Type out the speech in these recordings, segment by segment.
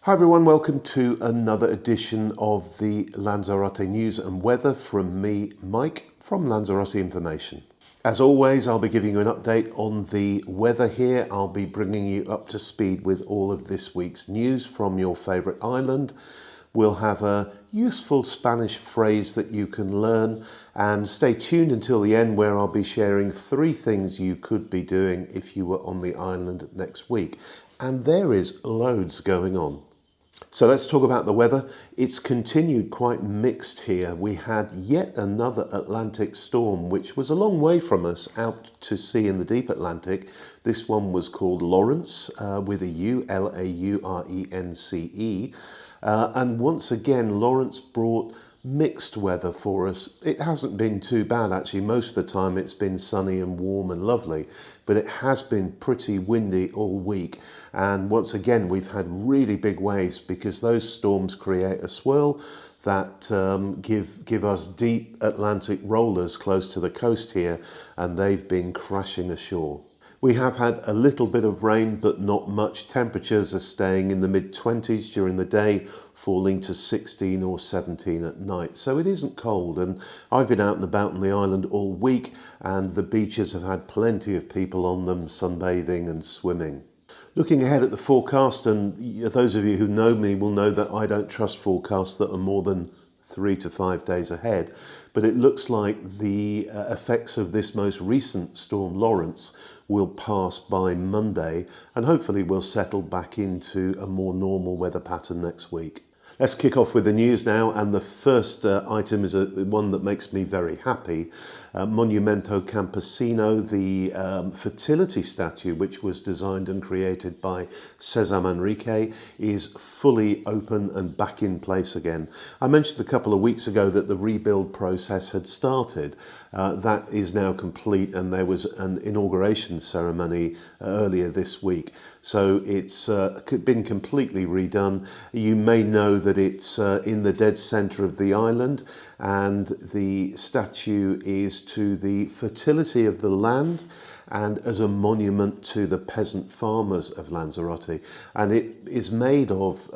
Hi everyone, welcome to another edition of the Lanzarote news and weather from me, Mike, from Lanzarote Information. As always, I'll be giving you an update on the weather here. I'll be bringing you up to speed with all of this week's news from your favourite island. We'll have a useful Spanish phrase that you can learn, and stay tuned until the end where I'll be sharing 3 things you could be doing if you were on the island next week. And there is loads going on. So let's talk about the weather. It's continued quite mixed here. We had yet another Atlantic storm, which was a long way from us out to sea in the deep Atlantic. This one was called Lawrence, with a U, Laurence. And once again, Lawrence brought mixed weather for us. It hasn't been too bad actually. Most of the time it's been sunny and warm and lovely, but it has been pretty windy all week. And once again, we've had really big waves because those storms create a swirl that give us deep Atlantic rollers close to the coast here, and they've been crashing ashore. We have had a little bit of rain, but not much. Temperatures are staying in the mid-20s during the day, falling to 16 or 17 at night. So it isn't cold, and I've been out and about on the island all week, and the beaches have had plenty of people on them sunbathing and swimming. Looking ahead at the forecast, and those of you who know me will know that I don't trust forecasts that are more than 3 to 5 days ahead, but it looks like the effects of this most recent storm Lawrence will pass by Monday, and hopefully we'll settle back into a more normal weather pattern next week. Let's kick off with the news now, and the first item is one that makes me very happy. Monumento Campesino, the fertility statue which was designed and created by Cesar Manrique, is fully open and back in place again. I mentioned a couple of weeks ago that the rebuild process had started. That is now complete, and there was an inauguration ceremony earlier this week. So it's been completely redone. You may know that it's in the dead centre of the island, and the statue is to the fertility of the land and as a monument to the peasant farmers of Lanzarote. And it is made of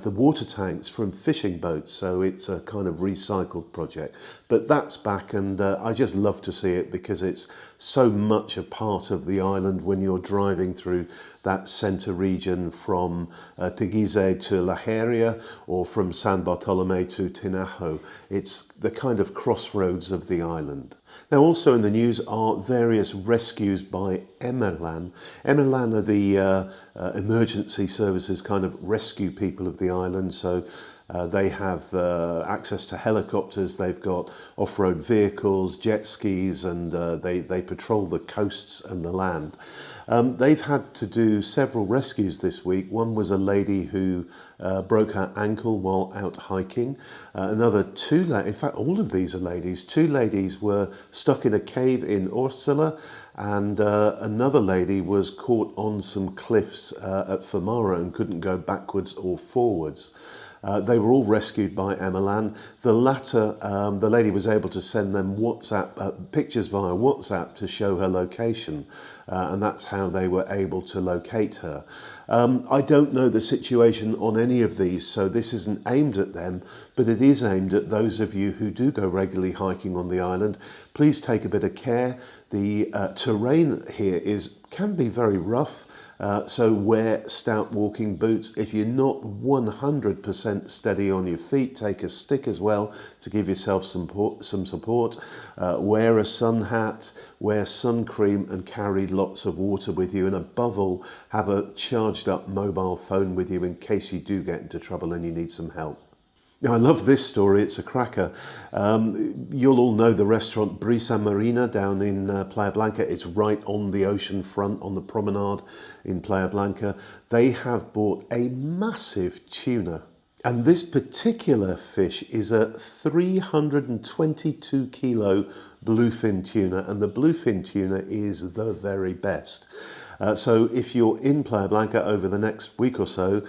the water tanks from fishing boats, so it's a kind of recycled project. But that's back, and I just love to see it because it's so much a part of the island when you're driving through that centre region from Teguise to La Heria, or from San Bartolome to Tinajo. It's the kind of crossroads of the island. Now, also in the news are various rescues by Emerlan. Emerlan are the emergency services kind of rescue people of the island. So they have access to helicopters, they've got off-road vehicles, jet skis, and they patrol the coasts and the land. They've had to do several rescues this week. One was a lady who broke her ankle while out hiking. Another in fact all of these are ladies. 2 ladies were stuck in a cave in Orsila, and another lady was caught on some cliffs at Famara and couldn't go backwards or forwards. They were all rescued by Emerlan. The latter, the lady was able to send them pictures via WhatsApp to show her location, and that's how they were able to locate her. I don't know the situation on any of these, so this isn't aimed at them, but it is aimed at those of you who do go regularly hiking on the island. Please take a bit of care. The terrain here can be very rough. So wear stout walking boots. If you're not 100% steady on your feet, take a stick as well to give yourself some support. Wear a sun hat, wear sun cream, and carry lots of water with you. And above all, have a charged up mobile phone with you in case you do get into trouble and you need some help. Now, I love this story, it's a cracker. You'll all know the restaurant Brisa Marina down in Playa Blanca. It's right on the ocean front, on the promenade in Playa Blanca. They have bought a massive tuna. And this particular fish is a 322 kilo bluefin tuna, and the bluefin tuna is the very best. So if you're in Playa Blanca over the next week or so,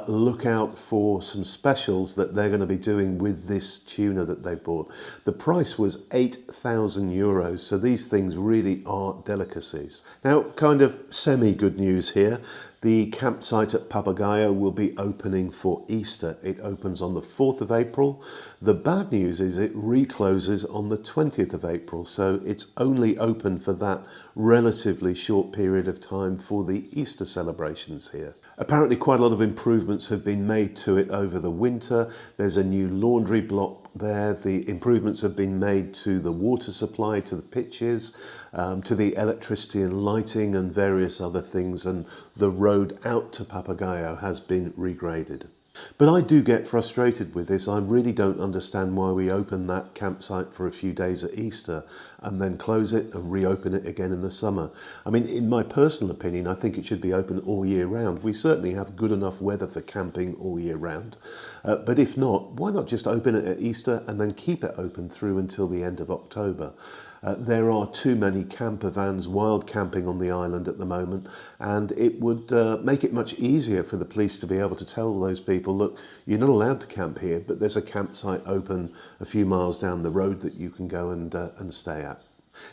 look out for some specials that they're going to be doing with this tuna that they bought. The price was €8,000, so these things really are delicacies. Now, kind of semi-good news here. The campsite at Papagayo will be opening for Easter. It opens on the 4th of April. The bad news is it recloses on the 20th of April, so it's only open for that relatively short period of time for the Easter celebrations here. Apparently quite a lot of improvements have been made to it over the winter. There's a new laundry block there. The improvements have been made to the water supply, to the pitches, to the electricity and lighting and various other things, and the road out to Papagayo has been regraded. But I do get frustrated with this. I really don't understand why we open that campsite for a few days at Easter and then close it and reopen it again in the summer. I mean, in my personal opinion, I think it should be open all year round. We certainly have good enough weather for camping all year round. But if not, why not just open it at Easter and then keep it open through until the end of October? There are too many camper vans wild camping on the island at the moment, and it would make it much easier for the police to be able to tell those people, look, you're not allowed to camp here, but there's a campsite open a few miles down the road that you can go and stay at.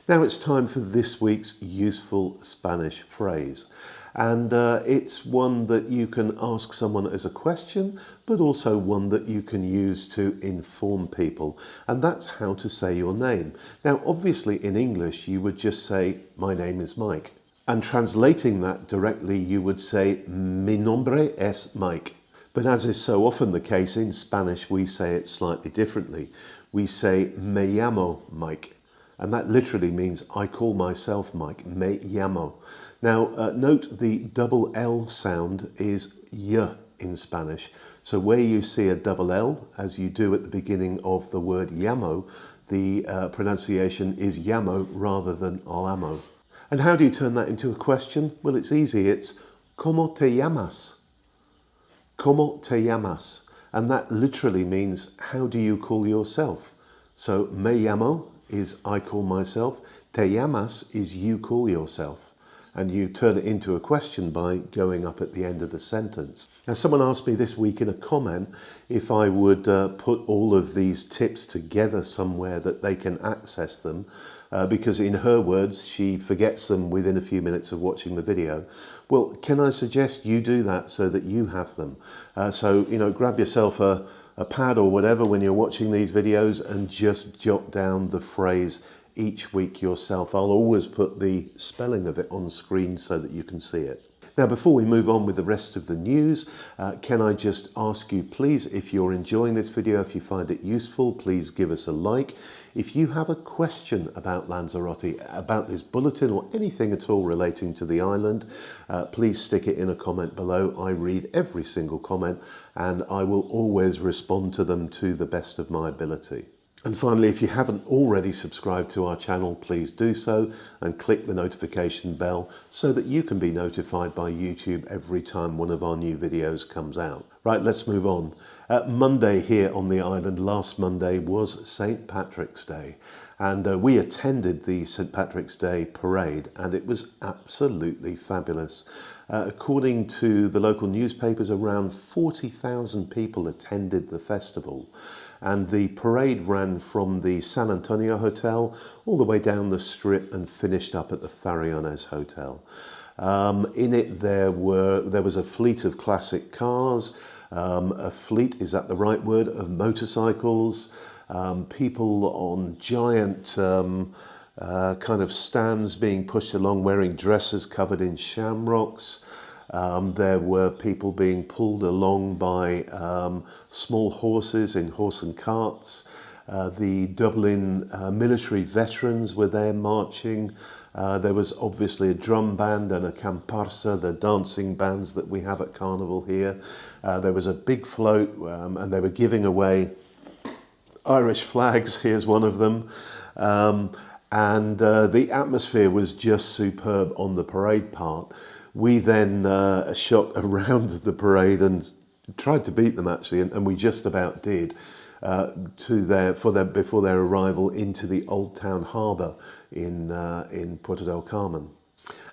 Now it's time for this week's useful Spanish phrase. And it's one that you can ask someone as a question, but also one that you can use to inform people. And that's how to say your name. Now, obviously in English, you would just say, my name is Mike. And translating that directly, you would say, mi nombre es Mike. But as is so often the case in Spanish, we say it slightly differently. We say, me llamo Mike. And that literally means I call myself Mike, me llamo. Now, note the double L sound is y in Spanish. So where you see a double L, as you do at the beginning of the word llamo, the pronunciation is llamo rather than llamo. And how do you turn that into a question? Well, it's easy. It's ¿Cómo te llamas? ¿Cómo te llamas? And that literally means, how do you call yourself? So me llamo is I call myself. Te llamas is you call yourself. And you turn it into a question by going up at the end of the sentence. Now, someone asked me this week in a comment if I would put all of these tips together somewhere that they can access them, because in her words, she forgets them within a few minutes of watching the video. Well, can I suggest you do that so that you have them? So, grab yourself a pad or whatever when you're watching these videos and just jot down the phrase each week yourself. I'll always put the spelling of it on screen so that you can see it. Now, before we move on with the rest of the news, can I just ask you, please, if you're enjoying this video, if you find it useful, please give us a like. If you have a question about Lanzarote, about this bulletin or anything at all relating to the island, please stick it in a comment below. I read every single comment and I will always respond to them to the best of my ability. And finally, if you haven't already subscribed to our channel, please do so and click the notification bell so that you can be notified by YouTube every time one of our new videos comes out. Right, let's move on. Monday here on the island, last Monday, was St. Patrick's Day. And we attended the St. Patrick's Day parade and it was absolutely fabulous. According to the local newspapers, around 40,000 people attended the festival. And the parade ran from the San Antonio Hotel all the way down the strip and finished up at the Farallones Hotel. In it there was a fleet of classic cars, a fleet, is that the right word, of motorcycles, people on giant kind of stands being pushed along wearing dresses covered in shamrocks. There were people being pulled along by small horses in horse and carts. The Dublin military veterans were there marching. There was obviously a drum band and a comparsa, the dancing bands that we have at Carnival here. There was a big float and they were giving away Irish flags. Here's one of them. And the atmosphere was just superb on the parade part. We then shot around the parade and tried to beat them actually, and we just about did, before their arrival into the Old Town Harbour in Puerto del Carmen.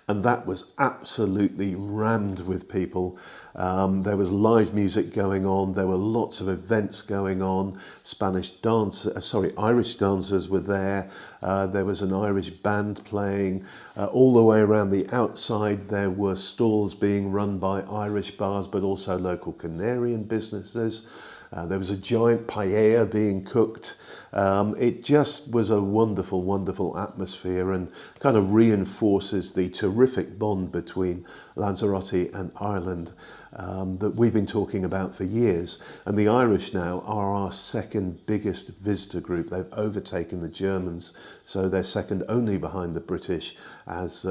and that was absolutely rammed with people. There was live music going on. There were lots of events going on. Irish dancers were there. There was an Irish band playing. All the way around the outside, there were stalls being run by Irish bars, but also local Canarian businesses. There was a giant paella being cooked. It just was a wonderful, wonderful atmosphere, and kind of reinforces the terrific bond between Lanzarote and Ireland that we've been talking about for years. And the Irish now are our second biggest visitor group. They've overtaken the Germans, so they're second only behind the British as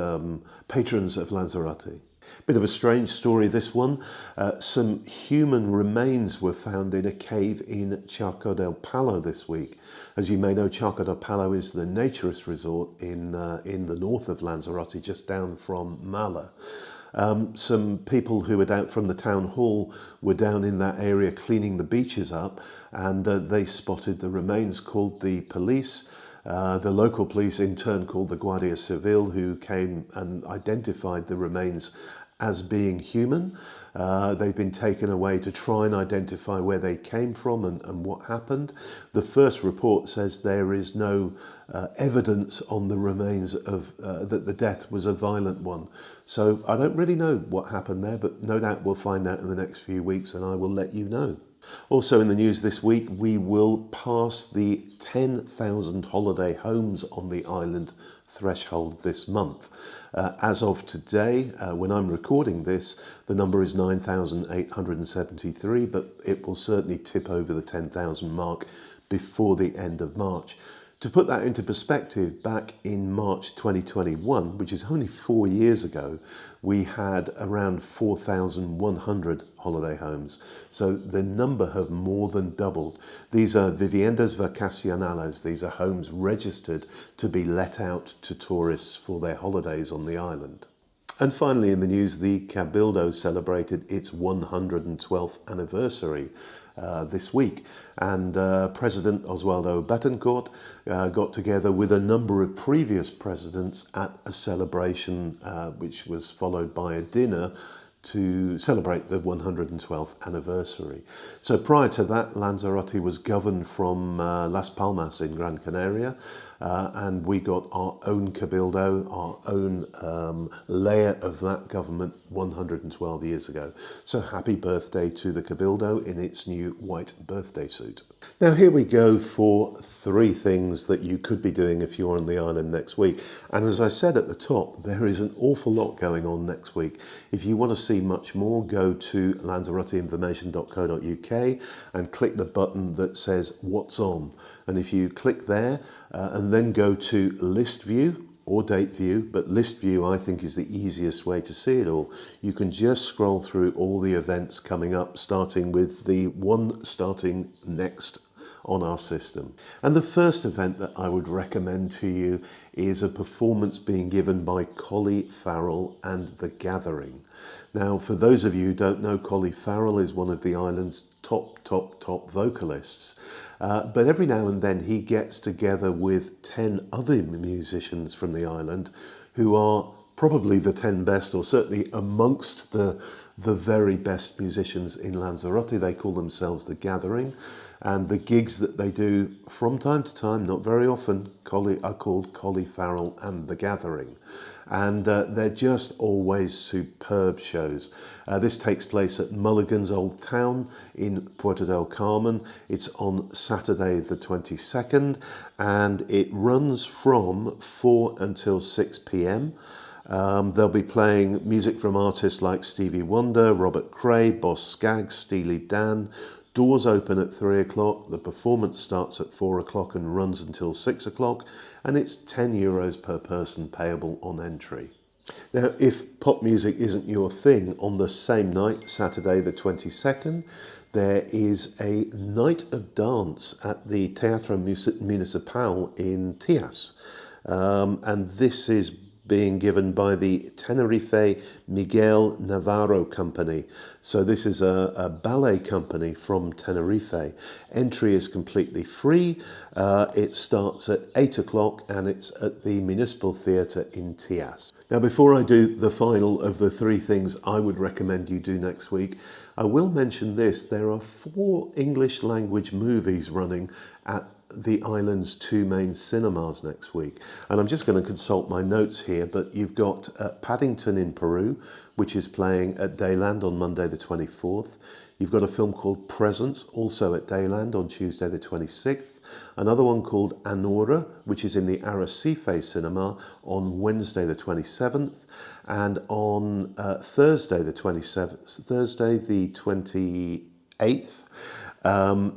patrons of Lanzarote. Bit of a strange story, this one. Some human remains were found in a cave in Charco del Palo this week. As you may know, Charco del Palo is the naturist resort in the north of Lanzarote, just down from Mala. Some people who were down from the town hall were down in that area cleaning the beaches up, and they spotted the remains, called the police. The local police in turn called the Guardia Civil, who came and identified the remains as being human. They've been taken away to try and identify where they came from and what happened. The first report says there is no evidence on the remains of that the death was a violent one. So I don't really know what happened there, but no doubt we'll find out in the next few weeks, and I will let you know. Also in the news this week, we will pass the 10,000 holiday homes on the island threshold this month. As of today, when I'm recording this, the number is 9,873, but it will certainly tip over the 10,000 mark before the end of March. To put that into perspective, back in March 2021, which is only 4 years ago, we had around 4,100 holiday homes. So the number have more than doubled. These are viviendas vacacionales. These are homes registered to be let out to tourists for their holidays on the island. And finally in the news, the Cabildo celebrated its 112th anniversary this week, and President Oswaldo Betancourt got together with a number of previous presidents at a celebration which was followed by a dinner to celebrate the 112th anniversary. So prior to that, Lanzarote was governed from Las Palmas in Gran Canaria, and we got our own Cabildo, our own layer of that government 112 years ago. So happy birthday to the Cabildo in its new white birthday suit. Now here we go for 3 things that you could be doing if you're on the island next week. And as I said at the top, there is an awful lot going on next week. If you want to see much more, go to lanzaroteinformation.co.uk and click the button that says What's On. And if you click there and then go to List View or Date View, but List View I think is the easiest way to see it all. You can just scroll through all the events coming up, starting with the one starting next on our system. And the first event that I would recommend to you is a performance being given by Collie Farrell and The Gathering. Now, for those of you who don't know, Collie Farrell is one of the island's top vocalists. But every now and then he gets together with 10 other musicians from the island who are probably the 10 best, or certainly amongst the very best musicians in Lanzarote. They call themselves The Gathering, and the gigs that they do from time to time, not very often, are called Collie Farrell and The Gathering. And they're just always superb shows. This takes place at Mulligan's Old Town in Puerto del Carmen. It's on Saturday the 22nd, and it runs from 4 until 6 p.m. They'll be playing music from artists like Stevie Wonder, Robert Cray, Boss Skaggs, Steely Dan. Doors open at 3 o'clock, the performance starts at 4 o'clock and runs until 6 o'clock, and it's €10 per person payable on entry. Now, if pop music isn't your thing, on the same night, Saturday the 22nd, there is a night of dance at the Teatro Municipal in Tias. And this is being given by the Tenerife Miguel Navarro Company. So this is a ballet company from Tenerife. Entry is completely free. It starts at 8 o'clock and it's at the Municipal Theatre in Tias. Now, before I do the final of the 3 things I would recommend you do next week, I will mention this. There are 4 English language movies running at the island's 2 main cinemas next week. And I'm just going to consult my notes here, but you've got Paddington in Peru, which is playing at Dayland on Monday the 24th. You've got a film called Presence, also at Dayland on Tuesday the 26th. Another one called Anora, which is in the Arrecife cinema on Wednesday the 27th. And on Thursday the 28th,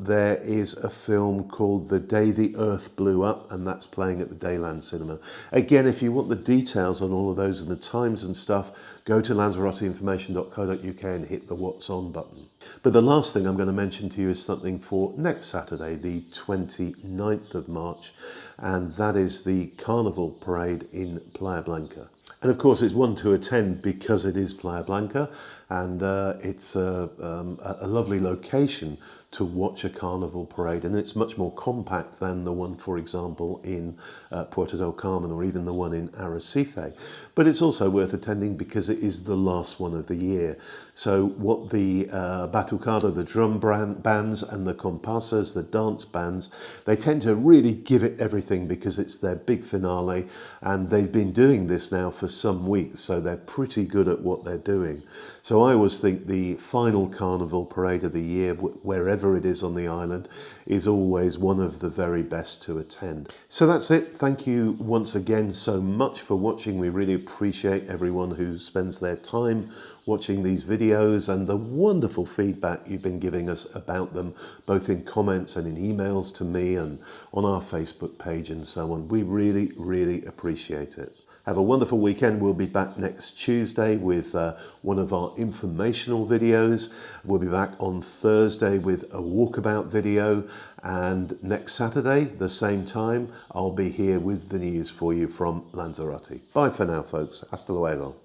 there is a film called The Day the Earth Blew Up, and that's playing at the Dayland Cinema. Again, if you want the details on all of those and the times and stuff, go to lanzaroteinformation.co.uk and hit the What's On button. But the last thing I'm going to mention to you is something for next Saturday, the 29th of March, and that is the Carnival Parade in Playa Blanca. And of course, it's one to attend because it is Playa Blanca, and it's a lovely location to watch a carnival parade, and it's much more compact than the one, for example, in Puerto del Carmen or even the one in Arrecife. But it's also worth attending because it is the last one of the year. So what the batucada, the drum bands, and the comparsas, the dance bands, they tend to really give it everything because it's their big finale, and they've been doing this now for some weeks, so they're pretty good at what they're doing. So I always think the final carnival parade of the year, wherever it is on the island, is always one of the very best to attend. So that's it. Thank you once again so much for watching. We really appreciate everyone who spends their time watching these videos and the wonderful feedback you've been giving us about them, both in comments and in emails to me and on our Facebook page and so on. We really, really appreciate it. Have a wonderful weekend. We'll be back next Tuesday with one of our informational videos. We'll be back on Thursday with a walkabout video. And next Saturday, the same time, I'll be here with the news for you from Lanzarote. Bye for now, folks. Hasta luego.